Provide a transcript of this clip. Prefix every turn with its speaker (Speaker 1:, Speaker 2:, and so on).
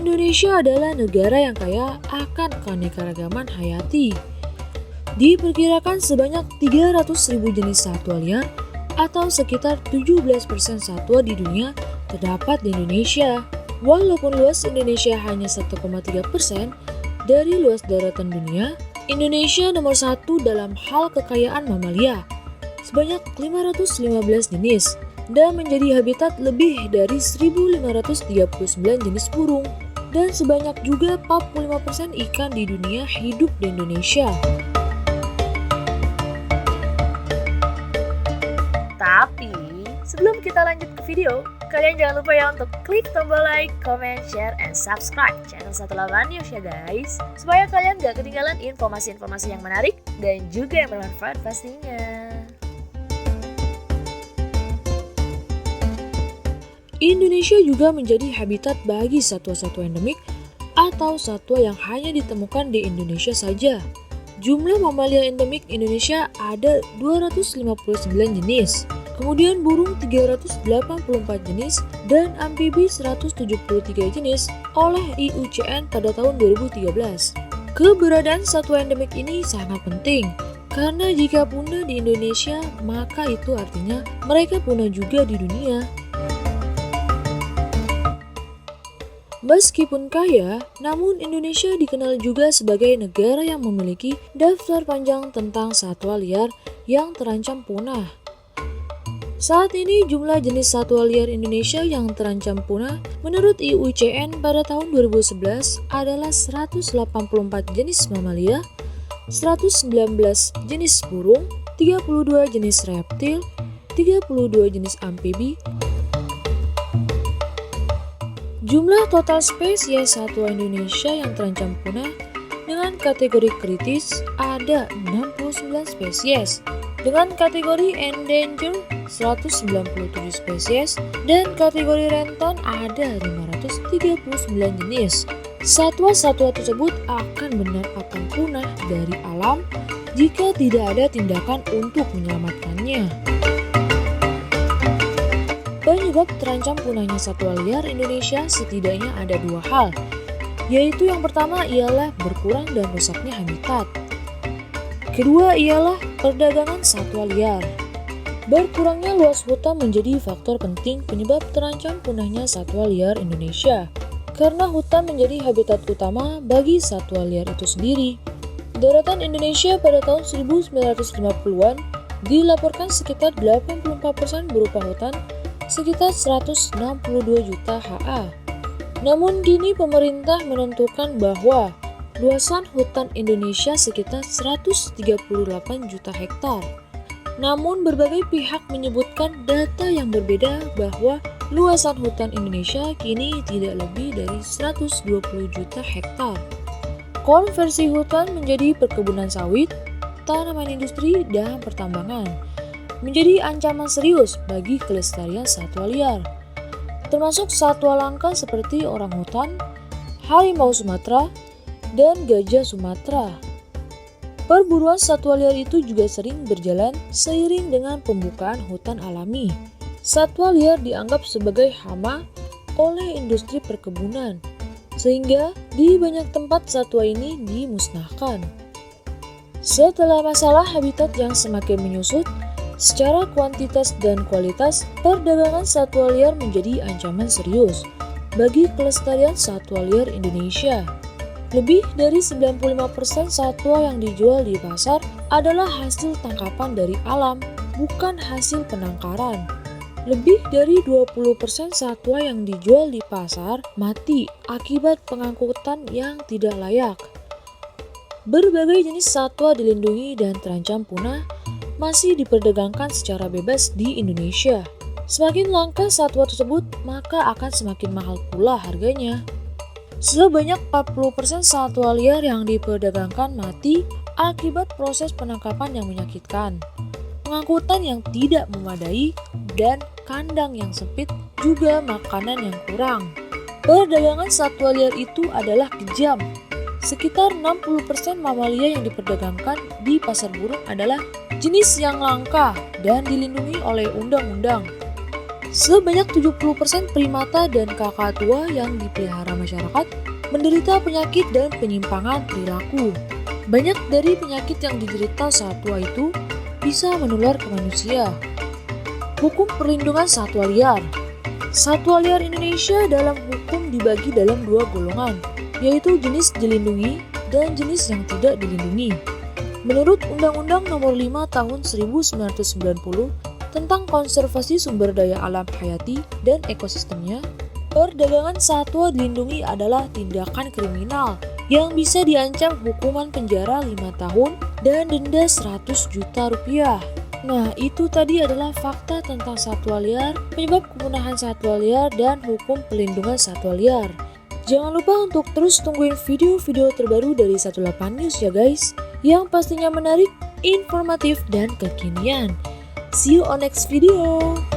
Speaker 1: Indonesia adalah negara yang kaya akan keanekaragaman hayati. Diperkirakan sebanyak 300.000 jenis satwa liar atau sekitar 17% satwa di dunia terdapat di Indonesia. Walaupun luas Indonesia hanya 1,3% dari luas daratan dunia, Indonesia nomor 1 dalam hal kekayaan mamalia, sebanyak 515 jenis, dan menjadi habitat lebih dari 1.539 jenis burung. Dan sebanyak juga 45% ikan di dunia hidup di Indonesia.
Speaker 2: Tapi, sebelum kita lanjut ke video, kalian jangan lupa ya untuk klik tombol like, comment, share, and subscribe channel 18 News ya guys, supaya kalian gak ketinggalan informasi-informasi yang menarik dan juga yang bermanfaat pastinya.
Speaker 1: Indonesia juga menjadi habitat bagi satwa-satwa endemik atau satwa yang hanya ditemukan di Indonesia saja. Jumlah mamalia endemik Indonesia ada 259 jenis, kemudian burung 384 jenis, dan amfibi 173 jenis oleh IUCN pada tahun 2013. Keberadaan satwa endemik ini sangat penting, karena jika punah di Indonesia, maka itu artinya mereka punah juga di dunia. Meskipun kaya, namun Indonesia dikenal juga sebagai negara yang memiliki daftar panjang tentang satwa liar yang terancam punah. Saat ini jumlah jenis satwa liar Indonesia yang terancam punah menurut IUCN pada tahun 2011 adalah 184 jenis mamalia, 119 jenis burung, 32 jenis reptil, 32 jenis amfibi. Jumlah total spesies satwa Indonesia yang terancam punah dengan kategori kritis ada 69 spesies, dengan kategori endanger 197 spesies, dan kategori rentan ada 539 jenis. Satwa-satwa tersebut akan benar akan punah dari alam jika tidak ada tindakan untuk menyelamatkannya. Penyebab terancam punahnya satwa liar Indonesia setidaknya ada dua hal, yaitu yang pertama ialah berkurang dan rusaknya habitat. Kedua ialah perdagangan satwa liar. Berkurangnya luas hutan menjadi faktor penting penyebab terancam punahnya satwa liar Indonesia, karena hutan menjadi habitat utama bagi satwa liar itu sendiri. Daratan Indonesia pada tahun 1950-an dilaporkan sekitar 84% berupa hutan, sekitar 162 juta ha. Namun kini pemerintah menentukan bahwa luasan hutan Indonesia sekitar 138 juta hektar. Namun berbagai pihak menyebutkan data yang berbeda bahwa luasan hutan Indonesia kini tidak lebih dari 120 juta hektar. Konversi hutan menjadi perkebunan sawit, tanaman industri, dan pertambangan menjadi ancaman serius bagi kelestarian satwa liar, termasuk satwa langka seperti orangutan, harimau Sumatera, dan gajah Sumatera. Perburuan satwa liar itu juga sering berjalan seiring dengan pembukaan hutan alami. Satwa liar dianggap sebagai hama oleh industri perkebunan, sehingga di banyak tempat satwa ini dimusnahkan. Setelah masalah habitat yang semakin menyusut, secara kuantitas dan kualitas, perdagangan satwa liar menjadi ancaman serius bagi kelestarian satwa liar Indonesia. Lebih dari 95% satwa yang dijual di pasar adalah hasil tangkapan dari alam, bukan hasil penangkaran. Lebih dari 20% satwa yang dijual di pasar mati akibat pengangkutan yang tidak layak. Berbagai jenis satwa dilindungi dan terancam punah masih diperdagangkan secara bebas di Indonesia. Semakin langka satwa tersebut, maka akan semakin mahal pula harganya. Sebanyak 40% satwa liar yang diperdagangkan mati akibat proses penangkapan yang menyakitkan, pengangkutan yang tidak memadai, dan kandang yang sempit, juga makanan yang kurang. Perdagangan satwa liar itu adalah kejam. Sekitar 60% mamalia yang diperdagangkan di pasar burung adalah jenis yang langka dan dilindungi oleh undang-undang. Sebanyak 70% primata dan kakatua yang dipelihara masyarakat menderita penyakit dan penyimpangan perilaku. Banyak dari penyakit yang diderita satwa itu bisa menular ke manusia. Hukum perlindungan satwa liar. Satwa liar Indonesia dalam hukum dibagi dalam dua golongan, yaitu jenis dilindungi dan jenis yang tidak dilindungi. Menurut Undang-Undang Nomor 5 Tahun 1990 tentang konservasi sumber daya alam hayati dan ekosistemnya, perdagangan satwa dilindungi adalah tindakan kriminal yang bisa diancam hukuman penjara 5 tahun dan denda 100 juta rupiah. Nah, itu tadi adalah fakta tentang satwa liar, penyebab kepunahan satwa liar, dan hukum pelindungan satwa liar. Jangan lupa untuk terus tungguin video-video terbaru dari 18 News ya guys, yang pastinya menarik, informatif, dan kekinian. See you on next video.